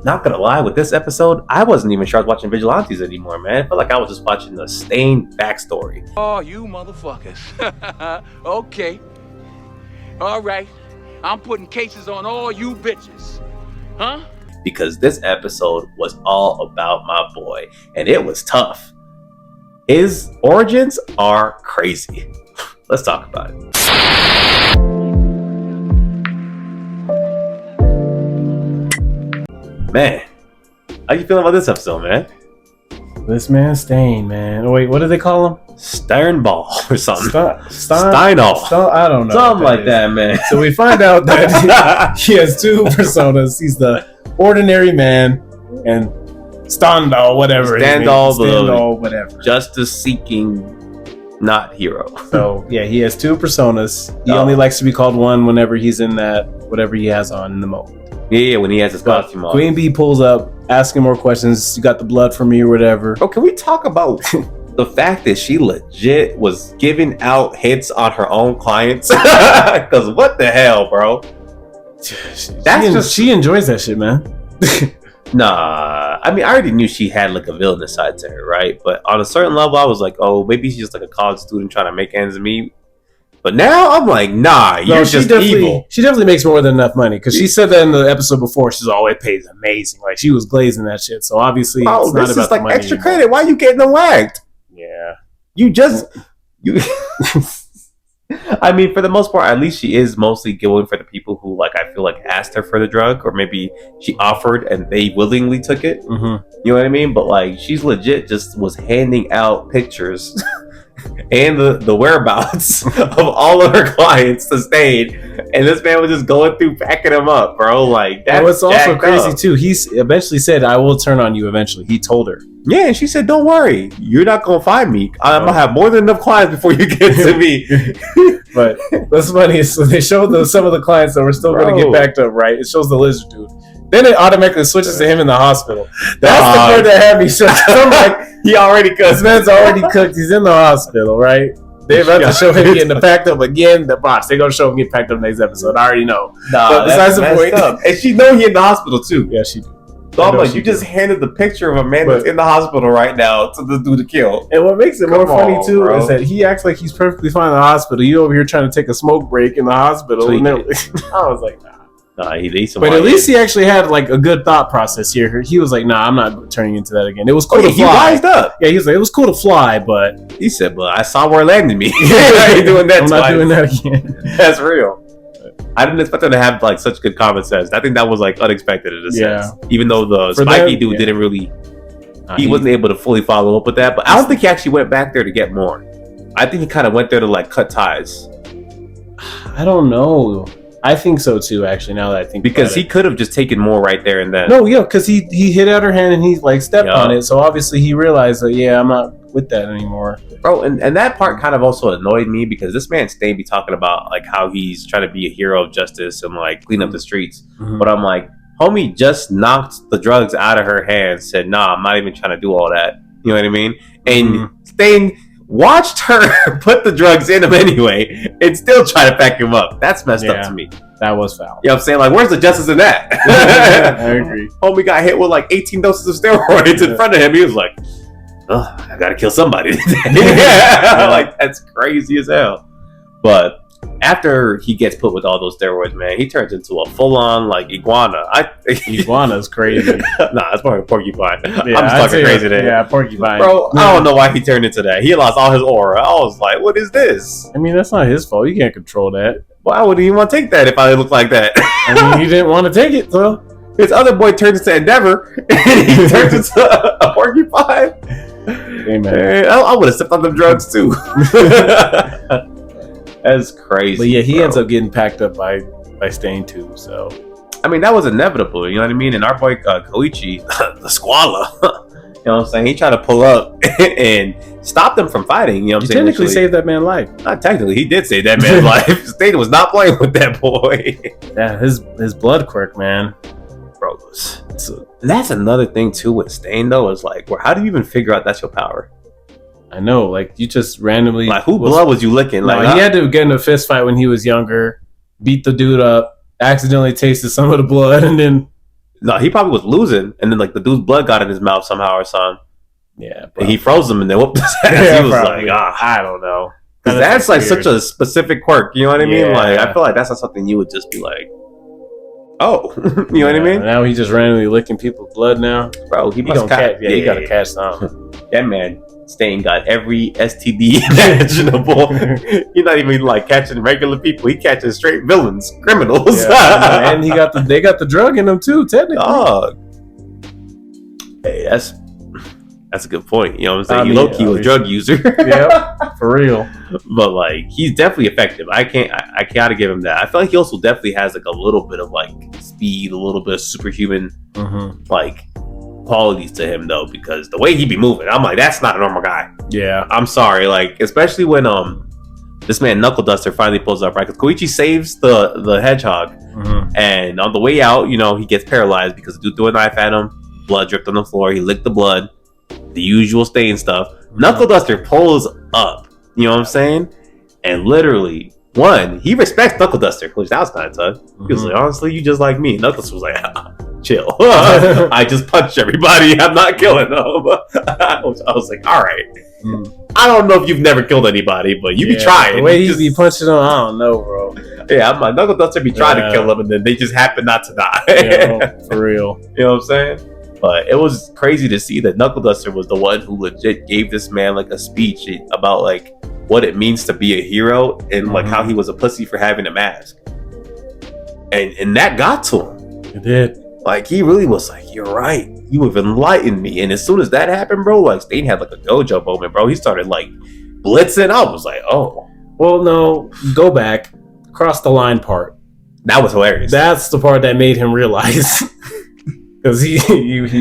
not gonna lie, with this episode, I wasn't even sure I was watching Vigilantes anymore, man. I felt like I was just watching the Stain backstory. Oh, you motherfuckers. Okay. All right. I'm putting cases on all you bitches. Huh? Because this episode was all about my boy, and it was tough. His origins are crazy. Let's talk about it. Man, how you feeling about this episode, man? This man Stain, man. Oh, wait, what do they call him? Sternball or something. Steinhall. I don't know. Something like that, man. So we find out that he has two personas. He's the ordinary man and Stendhal, whatever. Stendhal, whatever. Justice-seeking, not hero. So yeah, he has two personas. He only likes to be called one whenever he's in that whatever he has on in the moment. Yeah, when he has his costume on. Queen Bee pulls up, asking more questions. You got the blood for me or whatever. Bro, can we talk about the fact that she legit was giving out hits on her own clients? Because what the hell, bro? She enjoys that shit, man. Nah, I mean, I already knew she had like a villainous side to her, right? But on a certain level, I was like, oh, maybe she's just like a college student trying to make ends meet. But now I'm like, nah, you're just evil. She definitely makes more than enough money because she said that in the episode before. She's always pays amazing. Like she was glazing that shit. So obviously, it's not this about is like the money extra anymore. credit. Why are you getting them whacked? Yeah, you. I mean, for the most part, at least she is mostly going for the people who, like, I feel like asked her for the drug, or maybe she offered and they willingly took it. Mm-hmm. You know what I mean? But like, she's legit just was handing out pictures and the whereabouts of all of her clients to Stain, and this man was just going through packing them up, bro. Like that's what's also crazy up. too. He eventually said, "I will turn on you." Eventually, he told her. Yeah, and she said, "Don't worry, you're not gonna find me. I'm gonna have more than enough clients before you get to me." But what's funny is so they showed some of the clients that were still going to get backed up. Right? It shows the lizard dude. Then it automatically switches to him in the hospital. That's the part that had me shook. I'm like, he already cooked. This man's already cooked. He's in the hospital, right? They're about to show him getting packed up again. The box. They're gonna show him get packed up next episode. I already know. Nah, but besides the point, and she know he in the hospital too. Yeah, she do. So I'm like, you just handed the picture of a man that's in the hospital right now to the dude to kill. And what makes it more funny too is that he acts like he's perfectly fine in the hospital. You over here trying to take a smoke break in the hospital. I was like, nah. Nah, but at least he actually had like a good thought process here. He was like, "Nah, I'm not turning into that again." It was cool to fly. He wised up. Yeah, he was like, "It was cool to fly," but he said, "But I saw where it landed me." I ain't doing that. I'm not doing that again. That's real. I didn't expect him to have like such good common sense. I think that was like unexpected in a sense. Even though the spiky dude didn't really, he wasn't able to fully follow up with that. But I don't think he actually went back there to get more. I think he kind of went there to like cut ties. I don't know. I think so too, actually, now that I think because he could have just taken more right there and then. No, yeah, because he hit out her hand and he like stepped on it. So obviously he realized that, yeah, I'm not with that anymore. Bro, and that part kind of also annoyed me because this man Stain be talking about like how he's trying to be a hero of justice and like clean up the streets. Mm-hmm. But I'm like, homie just knocked the drugs out of her hand, said, nah, I'm not even trying to do all that. You know what I mean? And Stain watched her put the drugs in him anyway and still try to pack him up. That's messed up to me. That was foul. You know what I'm saying? Like, where's the justice in that? I agree. Homie got hit with like 18 doses of steroids in front of him. He was like, oh, I gotta kill somebody today. Like, that's crazy as hell. But after he gets put with all those steroids, man, he turns into a full-on like iguana. Iguana's crazy. Nah, it's probably a porcupine. Yeah, I'm just talking crazy there. Yeah, porcupine. Bro, I don't know why he turned into that. He lost all his aura. I was like, what is this? I mean, that's not his fault. You can't control that. Why would he want to take that if I look like that? I mean, he didn't want to take it, so. His other boy turns into Endeavor, and he turns into a porcupine. Hey, man. I would have stepped on them drugs, too. That's crazy. But yeah, he ends up getting packed up by Stain too. So, I mean, that was inevitable. You know what I mean? And our boy Koichi, the squalor, you know what I'm saying? He tried to pull up and stop them from fighting. You know what I'm saying? Technically saved that man's life. Not technically, he did save that man's life. Stain was not playing with that boy. Yeah, his blood quirk, man. Bro, that's another thing too with Stain though. Is like, how do you even figure out that's your power? I know, like you just randomly. Like, blood was you licking? Like, he had to get in a fist fight when he was younger, beat the dude up, accidentally tasted some of the blood, and then No, he probably was losing, and then like the dude's blood got in his mouth somehow or something. Yeah, and he froze him and then whooped his ass. Yeah, he was probably. like, I don't know. Because that's like such a specific quirk. You know what I mean? Yeah. Like, I feel like that's not something you would just be like, oh, you know what I mean? Now he's just randomly licking people's blood now. Bro, he must catch. Yeah, he gotta catch something. That man, Stain got every STD imaginable. He's not even like catching regular people. He catches straight villains, criminals. Yeah, and they got the drug in them too, technically. Dog. Hey, that's a good point. You know what I'm saying? Low-key was a drug user. Yep, for real. But like, he's definitely effective. I gotta give him that. I feel like he also definitely has like a little bit of like speed, a little bit of superhuman like qualities to him though, because the way he be moving, I'm like, that's not a normal guy. Yeah, I'm sorry. Like, especially when this man Knuckle Duster finally pulls up, right? Because Koichi saves the hedgehog, and on the way out, you know, he gets paralyzed because the dude threw a knife at him. Blood dripped on the floor. He licked the blood. The usual stain stuff. Knuckle Duster pulls up. You know what I'm saying? And literally, he respects Knuckle Duster, which that was kind of tough. He was like, honestly, you just like me. Knuckles was like, chill. I just punched everybody. I'm not killing them. I was like, all right. I don't know if you've never killed anybody, but you be trying. The way he be punching them, I don't know, bro. Yeah, I'm like, Knuckle Duster be trying to kill them, and then they just happen not to die. For real. You know what I'm saying? But it was crazy to see that Knuckle Duster was the one who legit gave this man like a speech about like what it means to be a hero and like how he was a pussy for having a mask. And that got to him. It did. Like, he really was like, you're right. You have enlightened me. And as soon as that happened, bro, like Stain had like a dojo moment, bro. He started like blitzing. I was like, oh. Well, no, go back. Cross the line part. That was hilarious. That's the part that made him realize. Because he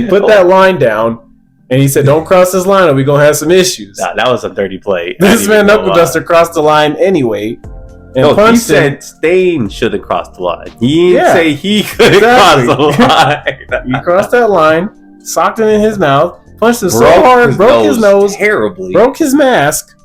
put that line down, and he said, don't cross this line or we're going to have some issues. Nah, that was a dirty play. This man Knuckle Duster crossed the line anyway. And he said Stain shouldn't cross the line. He didn't say he couldn't cross the line. He crossed that line, socked it in his mouth, punched him so hard, broke his nose, terribly, broke his mask,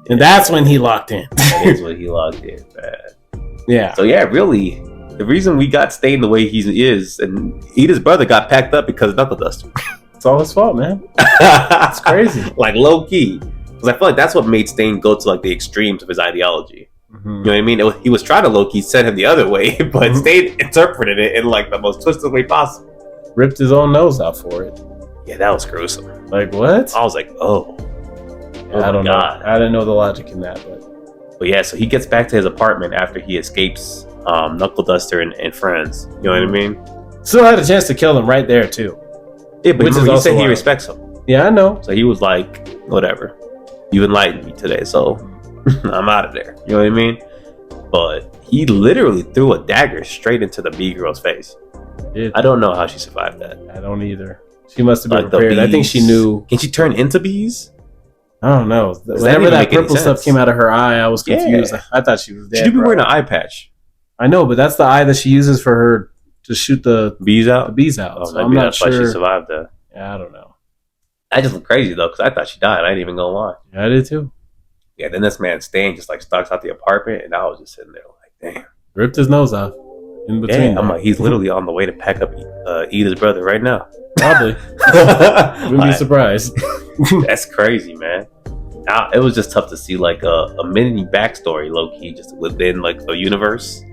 and that's when he locked in. That is when he locked in, man. Yeah. So yeah, really, the reason we got Stain the way he is, and Ida's brother got packed up because of Knuckle Duster. It's all his fault, man. It's crazy. Like, low key. Because I feel like that's what made Stain go to like the extremes of his ideology. You know what I mean? He was trying to low key send him the other way, but Stain interpreted it in like the most twisted way possible. Ripped his own nose out for it. Yeah, that was gruesome. Like, what? I was like, oh I don't know. I didn't know the logic in that, but yeah, so he gets back to his apartment after he escapes Knuckle Duster and friends. You know what I mean? Still had a chance to kill him right there too. Yeah, but he said he respects him. Yeah, I know. So he was like, whatever. You enlightened me today, so I'm out of there. You know what I mean? But he literally threw a dagger straight into the bee girl's face. I don't know how she survived that. I don't either. She must have been prepared. I think she knew. Can she turn into bees? I don't know. Whenever that purple stuff came out of her eye, I was confused. Yeah. I thought she was dead. She'd be wearing an eye patch. I know, but that's the eye that she uses for her to shoot the bees out. Oh, so I'm not sure. She survived that. Yeah, I don't know. I just look crazy though, because I thought she died. I ain't even gonna lie. Yeah, I did too. Yeah, then this man Stain just like stalks out the apartment, and I was just sitting there like, damn. Ripped his nose off in between. Yeah, I'm like, he's literally on the way to pack up Ida's brother right now. Probably. Wouldn't be surprised. That's crazy, man. It was just tough to see like a mini backstory, low key, just within like the universe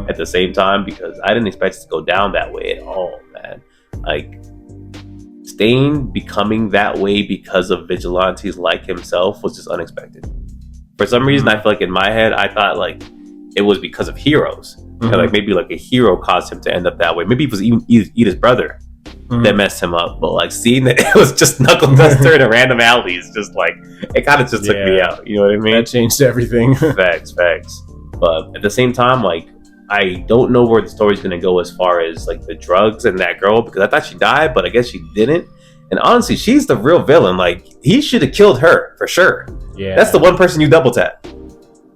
at the same time, because I didn't expect it to go down that way at all, man. Like, Stain becoming that way because of vigilantes like himself was just unexpected. For some reason, I feel like in my head, I thought like it was because of heroes. And, like, maybe like a hero caused him to end up that way. Maybe it was even Ida's brother that messed him up. But like seeing that it was just Knuckle Duster in a random alley is just like, it kind of just took me out. You know what I mean? That changed everything. Facts. But at the same time, like, I don't know where the story's going to go as far as like the drugs and that girl, because I thought she died, but I guess she didn't. And honestly, she's the real villain. Like, he should have killed her for sure. Yeah, that's the one person you double tap.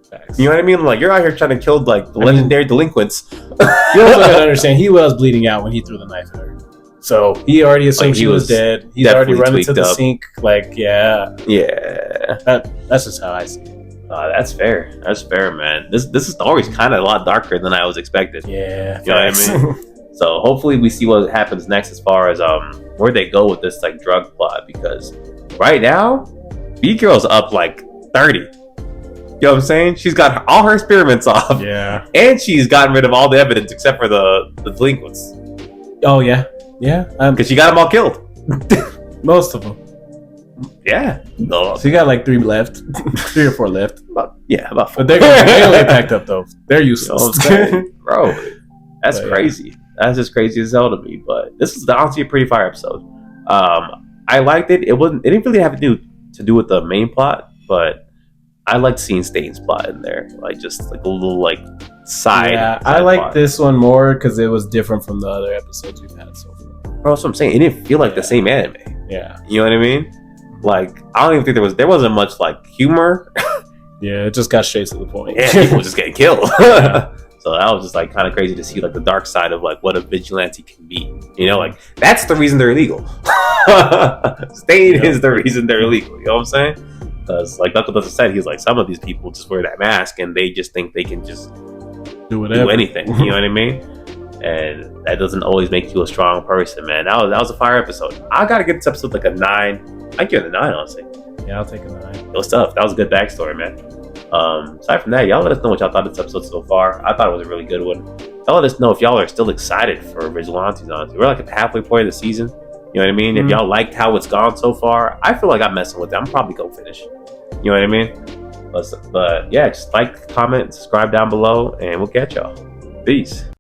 Facts. You know what I mean? Like, you're out here trying to kill like the legendary delinquents. You also gotta understand, he was bleeding out when he threw the knife at her. So he already assumed like, she was dead. He's already run into the sink. Like, yeah. That's just how I see it. That's fair, man. This story's kind of a lot darker than I was expecting. Yeah, you know what I mean? So hopefully we see what happens next as far as where they go with this like drug plot, because right now B Girl's up like 30. You know what I'm saying? She's got all her experiments off. Yeah. And she's gotten rid of all the evidence except for the delinquents. Oh yeah. Yeah. Because she got them all killed. Most of them. Yeah. No. So you got like 3 left. 3 or 4 left. About 4. But they don't get packed up though. They're useless. Bro, that's But, crazy. That's just crazy as hell to me. But this is honestly a pretty fire episode. I liked it. It didn't really have to do with the main plot, but I liked seeing Stain's plot in there. Like just like a little like side. Yeah, side I like plot. this one more because it was different from the other episodes we've had so far. Bro, that's what I'm saying. It didn't feel like the same anime. Yeah. You know what I mean? Like I don't even think there wasn't much like humor. Yeah, it just got straight to the point. Yeah, people were just getting killed. So that was just like kind of crazy to see like the dark side of like what a vigilante can be. You know, like that's the reason they're illegal. Stain is the reason they're illegal. You know what I'm saying? Because like Knuckle said, he's like some of these people just wear that mask and they just think they can just do anything. You know what I mean? And that doesn't always make you a strong person, man. That was a fire episode. I gotta get this episode like a 9. I give it a 9, honestly. Yeah, I'll take a 9. It was tough. That was a good backstory, man. Aside from that, y'all let us know what y'all thought of this episode so far. I thought it was a really good one. Y'all let us know if y'all are still excited for Vigilantes, honestly. We're like at the halfway point of the season. You know what I mean? If y'all liked how it's gone so far, I feel like I'm messing with it. I'm probably gonna finish. You know what I mean? But yeah, just like, comment, subscribe down below, and we'll catch y'all. Peace.